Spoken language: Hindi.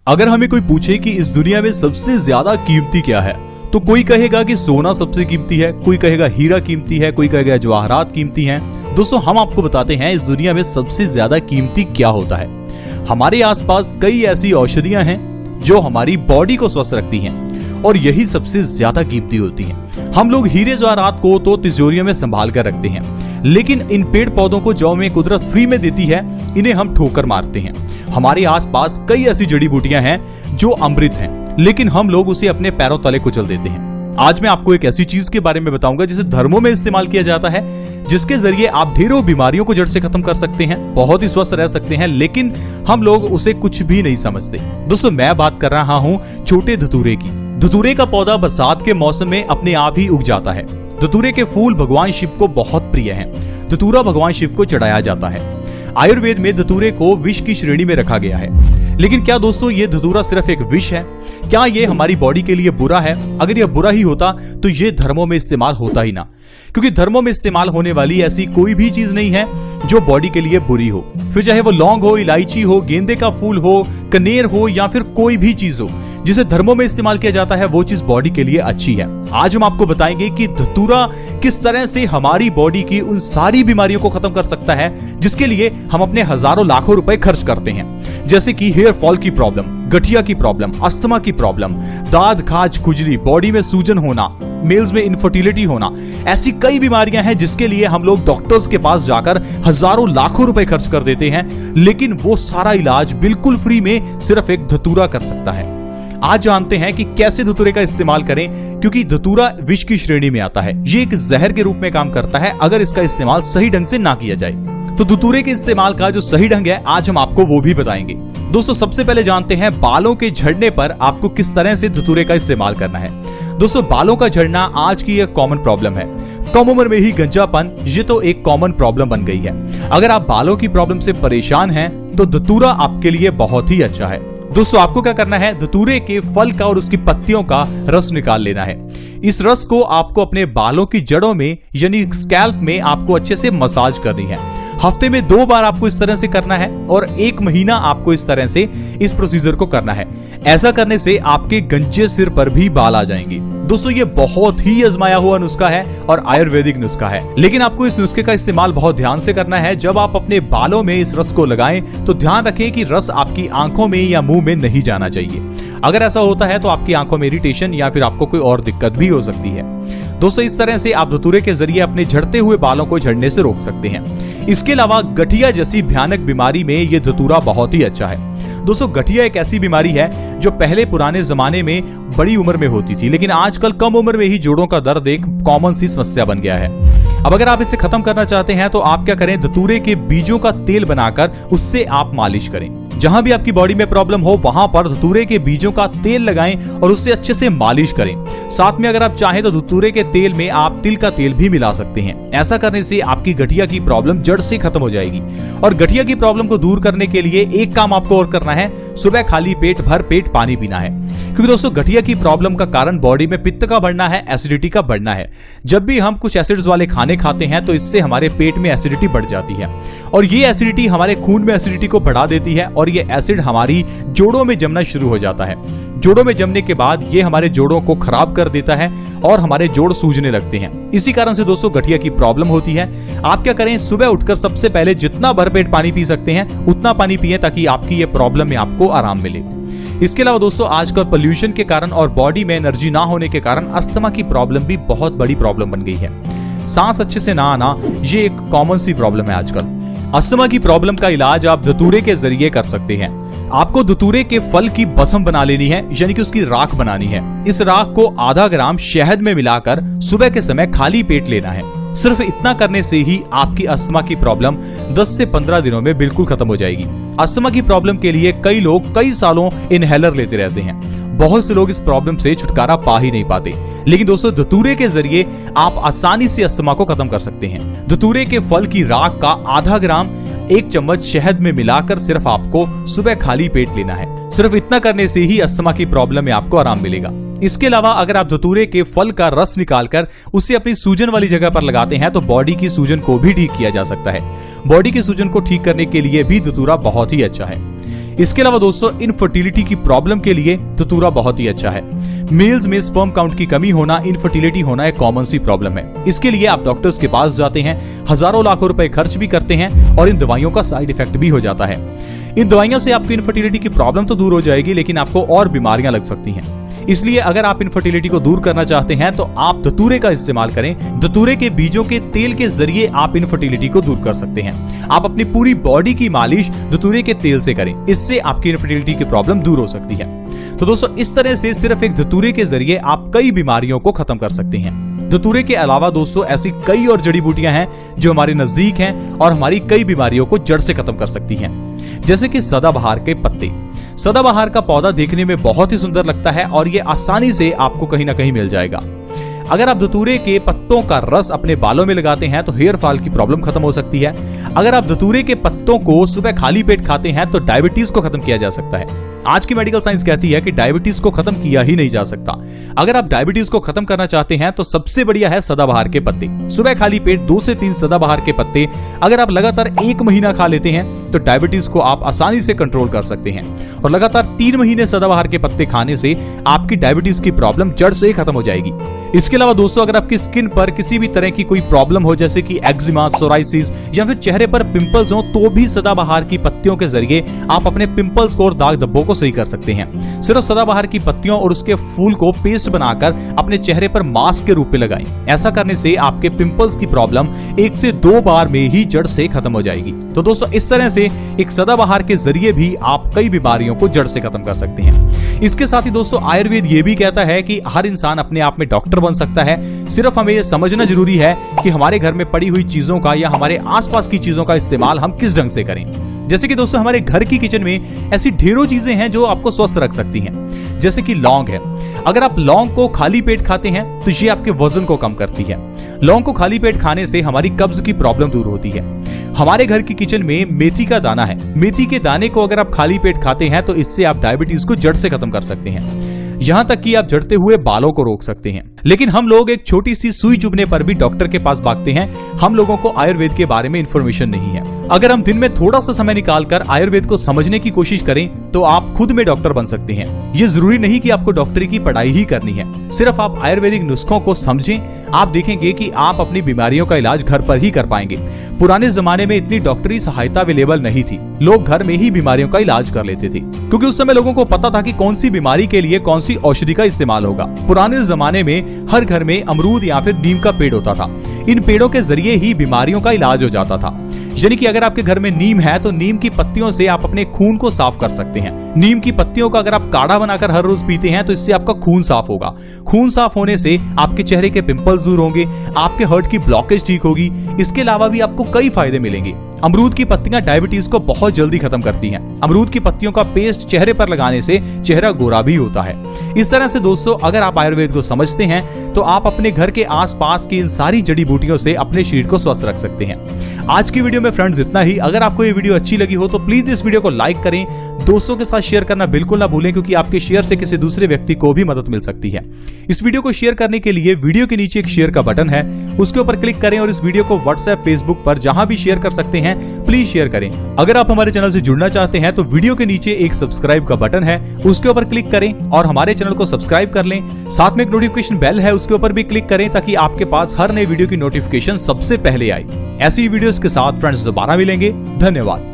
अगर हमें कोई पूछे कि इस दुनिया में सबसे ज्यादा कीमती क्या है, तो कोई कहेगा कि सोना सबसे कीमती है, कोई कहेगा हीरा कीमती है, कोई कहेगा जवाहरात कीमती हैं। दोस्तों, हम आपको बताते हैं इस दुनिया में सबसे ज्यादा कीमती क्या होता है। हमारे आसपास कई ऐसी औषधियां हैं जो हमारी बॉडी को स्वस्थ रखती हैं और यही सबसे ज्यादा कीमती होती हैं। हम लोग हीरे जवाहरात को तो तिजोरियों में संभाल कर रखते हैं, लेकिन इन पेड़ पौधों को जो हमें कुदरत फ्री में देती है, इन्हें हम ठोकर मारते हैं। हमारे आसपास कई ऐसी जड़ी बूटियां हैं जो अमृत हैं, लेकिन हम लोग उसे अपने पैरों तले कुचल देते हैं। आज मैं आपको एक ऐसी चीज के बारे में बताऊंगा जिसे धर्मों में इस्तेमाल किया जाता है, जिसके जरिए आप ढेरों बीमारियों को जड़ से खत्म कर सकते हैं, बहुत ही स्वस्थ रह सकते हैं, लेकिन हम लोग उसे कुछ भी नहीं समझते। दोस्तों, मैं बात कर रहा हूं छोटे धतूरे की। धतूरे का पौधा बरसात के मौसम में अपने आप ही उग जाता है। धतूरे के फूल भगवान शिव को बहुत प्रिय हैं। धतूरा भगवान शिव को चढ़ाया जाता है। आयुर्वेद में धतूरे को विष की श्रेणी में रखा गया है। लेकिन क्या दोस्तों ये धतूरा सिर्फ एक विष है? क्या ये हमारी बॉडी के लिए बुरा है? अगर यह बुरा ही होता तो ये धर्मों में इस्तेमाल होता ही ना, क्योंकि धर्मों में इस्तेमाल होने वाली ऐसी कोई भी चीज नहीं है जो बॉडी के लिए बुरी हो। फिर चाहे वो लौंग हो, इलायची हो, गेंदे का फूल हो, कनेर हो, या फिर कोई भी चीज हो जिसे धर्मों में इस्तेमाल किया जाता है, वो चीज बॉडी के लिए अच्छी है। आज हम आपको बताएंगे कि धतूरा किस तरह से हमारी बॉडी की उन सारी बीमारियों को खत्म कर सकता है जिसके लिए हम अपने हजारों लाखों रुपए खर्च करते हैं, जैसे कि हेयर फॉल की प्रॉब्लम, गठिया की प्रॉब्लम, अस्थमा की प्रॉब्लम, दाद खाज खुजली, बॉडी में सूजन होना, मेल्स में इनफर्टिलिटी होना। ऐसी कई बीमारियां हैं जिसके लिए हम लोग डॉक्टर्स के पास जाकर हजारों लाखों रुपए खर्च कर देते हैं, लेकिन वो सारा इलाज बिल्कुल फ्री में सिर्फ एक धतूरा कर सकता है। आज जानते हैं कि कैसे धतूरे का इस्तेमाल करें, क्योंकि धतूरा विष की श्रेणी में आता है। ये एक जहर के रूप में काम करता है अगर इसका इस्तेमाल सही ढंग से ना किया जाए। तो धतूरे के इस्तेमाल का जो सही ढंग है, आज हम आपको वो भी बताएंगे। दोस्तों, सबसे पहले जानते हैं बालों के झड़ने पर आपको किस तरह से धतूरे का इस्तेमाल करना है। दोस्तों, बालों का झड़ना आज की एक कॉमन प्रॉब्लम है। कम उम्र में ही गंजापन, ये तो एक कॉमन प्रॉब्लम बन गई है। अगर आप बालों की प्रॉब्लम से परेशान हैं तो धतूरा आपके लिए बहुत ही अच्छा है। दोस्तों, आपको क्या करना है, धतूरे के फल का और उसकी पत्तियों का रस निकाल लेना है। इस रस को आपको अपने बालों की जड़ों में यानी स्कैल्प में आपको अच्छे से मसाज करनी है। हफ्ते में 2 बार आपको इस तरह से करना है और 1 महीना आपको इस तरह से इस प्रोसीजर को करना है। ऐसा करने से आपके गंजे सिर पर भी बाल आ जाएंगे। दोस्तों, ये बहुत ही आजमाया हुआ नुस्खा है और आयुर्वेदिक नुस्खा है, लेकिन आपको इस नुस्खे का इस्तेमाल बहुत ध्यान से करना है। जब आप अपने बालों में इस रस को लगाएं तो ध्यान रखें कि रस आपकी आंखों में या मुंह में नहीं जाना चाहिए। अगर ऐसा होता है तो आपकी आंखों में इरिटेशन या फिर आपको कोई और दिक्कत भी हो सकती है। दोस्तों, इस तरह से आप धतूरे के जरिए अपने झड़ते हुए बालों को झड़ने से रोक सकते हैं। इसके अलावा गठिया जैसी भयानक बीमारी में यह धतूरा बहुत ही अच्छा है। दोस्तों, गठिया एक ऐसी बीमारी है जो पहले पुराने जमाने में बड़ी उम्र में होती थी, लेकिन आजकल कम उम्र में ही जोड़ों का दर्द एक कॉमन सी समस्या बन गया है। अब अगर आप इसे खत्म करना चाहते हैं तो आप क्या करें, धतूरे के बीजों का तेल बनाकर उससे आप मालिश करें। जहां भी आपकी बॉडी में प्रॉब्लम हो वहां पर धतूरे के बीजों का तेल लगाएं और उससे अच्छे से मालिश करें। साथ में अगर आप चाहें तो धतूरे के तेल में आप तिल का तेल भी मिला सकते हैं। ऐसा करने से आपकी गठिया की प्रॉब्लम जड़ से खत्म हो जाएगी। और गठिया की प्रॉब्लम को दूर करने के लिए एक काम आपको और करना है, सुबह खाली पेट भर पेट पानी पीना है। क्योंकि दोस्तों, गठिया की प्रॉब्लम का कारण बॉडी में पित्त का बढ़ना है, एसिडिटी का बढ़ना है। जब भी हम कुछ एसिड्स वाले खाने खाते हैं तो इससे हमारे पेट में एसिडिटी बढ़ जाती है और ये एसिडिटी हमारे खून में एसिडिटी को बढ़ा देती है और ये एसिड हमारी जोड़ों में जमना शुरू हो जाता है। जोड़ों में जमने के बाद ये हमारे जोड़ों को खराब कर देता है और हमारे जोड़ सूजने लगते हैं। इसी कारण से दोस्तों गठिया की प्रॉब्लम होती है। आप क्या करें, सुबह उठकर सबसे पहले जितना भरपेट पानी पी सकते हैं उतना पानी पिए, ताकि आपकी ये प्रॉब्लम में आपको आराम मिले। इसके अलावा दोस्तों, आजकल पोल्यूशन के कारण और बॉडी में एनर्जी ना होने के कारण अस्थमा की प्रॉब्लम भी बहुत बड़ी प्रॉब्लम बन गई है। सांस अच्छे से ना आना, ये एक कॉमन सी प्रॉब्लम है आजकल। अस्थमा की प्रॉब्लम का इलाज आप धतूरे के जरिए कर सकते हैं। आपको धतूरे के फल की बसम बना लेनी है, यानी कि उसकी राख बनानी है। इस राख को आधा ग्राम शहद में मिलाकर सुबह के समय खाली पेट लेना है। सिर्फ इतना करने से ही आपकी अस्थमा की प्रॉब्लम 10 से 15 दिनों में बिल्कुल खत्म हो जाएगी। अस्थमा की प्रॉब्लम के लिए कई लोग कई सालों इनहेलर लेते रहते हैं। बहुत से लोग इस प्रॉब्लम से छुटकारा पा ही नहीं पाते, लेकिन दोस्तों धतूरे के जरिए आप आसानी से अस्थमा को खत्म कर सकते हैं। धतूरे के फल की राख का आधा ग्राम 1 चम्मच शहद में मिलाकर सिर्फ आपको सुबह खाली पेट लेना है। सिर्फ इतना करने से ही अस्थमा की प्रॉब्लम में आपको आराम मिलेगा। इसके अलावा अगर आप धतूरे के फल का रस निकालकर उसे अपनी सूजन वाली जगह पर लगाते हैं तो बॉडी की सूजन को भी ठीक किया जा सकता है। बॉडी की सूजन को ठीक करने के लिए भी धतूरा बहुत ही अच्छा है। इसके अलावा दोस्तों इनफर्टिलिटी की प्रॉब्लम के लिए धतूरा बहुत ही अच्छा है। मेल्स में स्पर्म काउंट की कमी होना, इनफर्टिलिटी होना एक कॉमन सी प्रॉब्लम है। इसके लिए आप डॉक्टर्स के पास जाते हैं, हजारों लाखों रुपए खर्च भी करते हैं और इन दवाइयों का साइड इफेक्ट भी हो जाता है। इन दवाइयों से आपकी इनफर्टिलिटी की प्रॉब्लम तो दूर हो जाएगी, लेकिन आपको और बीमारियां लग सकती हैं। इसलिए अगर आप इनफर्टिलिटी को दूर करना चाहते हैं तो आप धतूरे का इस्तेमाल करें। धतूरे के बीजों के तेल के जरिए आप इनफर्टिलिटी को दूर कर सकते हैं। आप अपनी पूरी बॉडी की मालिश धतूरे के तेल से करें, इससे आपकी इनफर्टिलिटी की प्रॉब्लम दूर हो सकती है। तो दोस्तों इस तरह से सिर्फ एक धतूरे के जरिए आप कई बीमारियों को खत्म कर सकते हैं। धतूरे के अलावा दोस्तों ऐसी कई और जड़ी बूटियां हैं जो हमारे नजदीक हैं और हमारी कई बीमारियों को जड़ से खत्म कर सकती हैं, जैसे कि सदाबहार के पत्ते। सदाबहार का पौधा देखने में बहुत ही सुंदर लगता है और ये आसानी से आपको कहीं ना कहीं मिल जाएगा। अगर आप धतूरे के पत्तों का रस अपने बालों में लगाते हैं तो हेयर फॉल की प्रॉब्लम खत्म हो सकती है। अगर आप धतूरे के पत्तों को सुबह खाली पेट खाते हैं तो डायबिटीज को खत्म किया जा सकता है। आज की मेडिकल साइंस कहती है कि डायबिटीज को खत्म किया ही नहीं जा सकता। अगर आप डायबिटीज को खत्म करना चाहते हैं तो सबसे बढ़िया है सदाबहार के पत्ते। सुबह खाली पेट 2 से 3 सदाबहार के पत्ते अगर आप लगातार 1 महीना खा लेते हैं तो डायबिटीज को आप आसानी से कंट्रोल कर सकते हैं। और लगातार 3 महीने सदाबहार के पत्ते खाने से आपकी डायबिटीज की प्रॉब्लम जड़ से खत्म हो जाएगी। इसके अलावा दोस्तों अगर आपकी स्किन पर किसी भी तरह की कोई प्रॉब्लम हो, जैसे कि एक्जिमा, सोराइसिस या फिर चेहरे पर पिंपल्स हो, तो भी सदाबहार की पत्तियों के जरिए आप अपने पिंपल्स को और दाग धब्बों को सही कर सकते हैं। सिर्फ सदाबहार की पत्तियों और उसके फूल को पेस्ट बनाकर अपने चेहरे पर मास्क के रूप में लगाएं। ऐसा करने से आपके पिंपल्स की प्रॉब्लम 1 से 2 बार में ही जड़ से खत्म हो जाएगी। तो दोस्तों इस तरह से एक सदाबहार के जरिए भी आप कई बीमारियों को जड़ से खत्म कर सकते हैं। इसके साथ ही दोस्तों आयुर्वेद ये भी कहता है कि हर इंसान अपने आप में डॉक्टर बन सकता है। सिर्फ हमें यह समझना जरूरी है कि हमारे घर में पड़ी हुई चीजों का या हमारे आसपास की चीजों का इस्तेमाल हम किस ढंग से करें। जैसे कि दोस्तों हमारे घर की किचन में ऐसी ढेरों चीजें हैं जो आपको स्वस्थ रख सकती हैं, जैसे कि लौंग है। अगर आप लौंग को खाली पेट खाते हैं तो ये आपके वजन को कम करती है। लौंग को खाली पेट खाने से हमारी कब्ज की प्रॉब्लम दूर होती है। हमारे घर की किचन में मेथी का दाना है। मेथी के दाने को अगर आप खाली पेट खाते हैं तो इससे आप डायबिटीज को जड़ से खत्म कर सकते हैं। यहाँ तक कि आप झड़ते हुए बालों को रोक सकते हैं। लेकिन हम लोग एक छोटी सी सुई चुभने पर भी डॉक्टर के पास भागते हैं। हम लोगों को आयुर्वेद के बारे में इंफॉर्मेशन नहीं है। अगर हम दिन में थोड़ा सा समय निकालकर आयुर्वेद को समझने की कोशिश करें तो आप खुद में डॉक्टर बन सकते हैं। ये जरूरी नहीं कि आपको डॉक्टरी की पढ़ाई ही करनी है। सिर्फ आप आयुर्वेदिक नुस्खों को समझें, आप देखेंगे कि आप अपनी बीमारियों का इलाज घर पर ही कर पाएंगे। पुराने जमाने में इतनी डॉक्टरी सहायता अवेलेबल नहीं थी। लोग घर में ही बीमारियों का इलाज कर लेते थे, क्योंकि उस समय लोगों को पता था कि कौन सी बीमारी के लिए कौन सी औषधि का इस्तेमाल होगा। पुराने जमाने में हर घर में अमरूद या फिर नीम का पेड़ होता था। इन पेड़ों के जरिए ही बीमारियों का इलाज हो जाता था। यानी कि अगर आपके घर में नीम है तो नीम की पत्तियों से आप अपने खून को साफ कर सकते हैं। नीम की पत्तियों का अगर आप काढ़ा बनाकर हर रोज पीते हैं तो इससे आपका खून साफ होगा। खून साफ होने से आपके चेहरे के पिंपल्स दूर होंगे, आपके हार्ट की ब्लॉकेज ठीक होगी। इसके अलावा भी आपको कई फायदे मिलेंगे। अमरूद की पत्तियां डायबिटीज को बहुत जल्दी खत्म करती हैं। अमरूद की पत्तियों का पेस्ट चेहरे पर लगाने से चेहरा गोरा भी होता है। इस तरह से दोस्तों अगर आप आयुर्वेद को समझते हैं तो आप अपने घर के आसपास की इन सारी जड़ी बूटियों से अपने शरीर को स्वस्थ रख सकते हैं। आज की वीडियो में फ्रेंड्स इतना ही। अगर आपको ये वीडियो अच्छी लगी हो तो प्लीज इस वीडियो को लाइक करें, दोस्तों के साथ शेयर करना बिल्कुल ना भूलें, क्योंकि आपके शेयर से किसी दूसरे व्यक्ति को भी मदद मिल सकती है। इस वीडियो को शेयर करने के लिए वीडियो के नीचे एक शेयर का बटन है, उसके ऊपर क्लिक करें और इस वीडियो को व्हाट्सएप, फेसबुक पर जहां भी शेयर कर सकते हैं प्लीज शेयर करें। अगर आप हमारे चैनल से जुड़ना चाहते हैं तो वीडियो के नीचे एक सब्सक्राइब का बटन है, उसके ऊपर क्लिक करें और हमारे चैनल को सब्सक्राइब कर लें। साथ में एक नोटिफिकेशन बेल है, उसके ऊपर भी क्लिक करें ताकि आपके पास हर नई वीडियो की नोटिफिकेशन सबसे पहले आए। ऐसी वीडियोस के साथ फ्रेंड्स दोबारा मिलेंगे। धन्यवाद।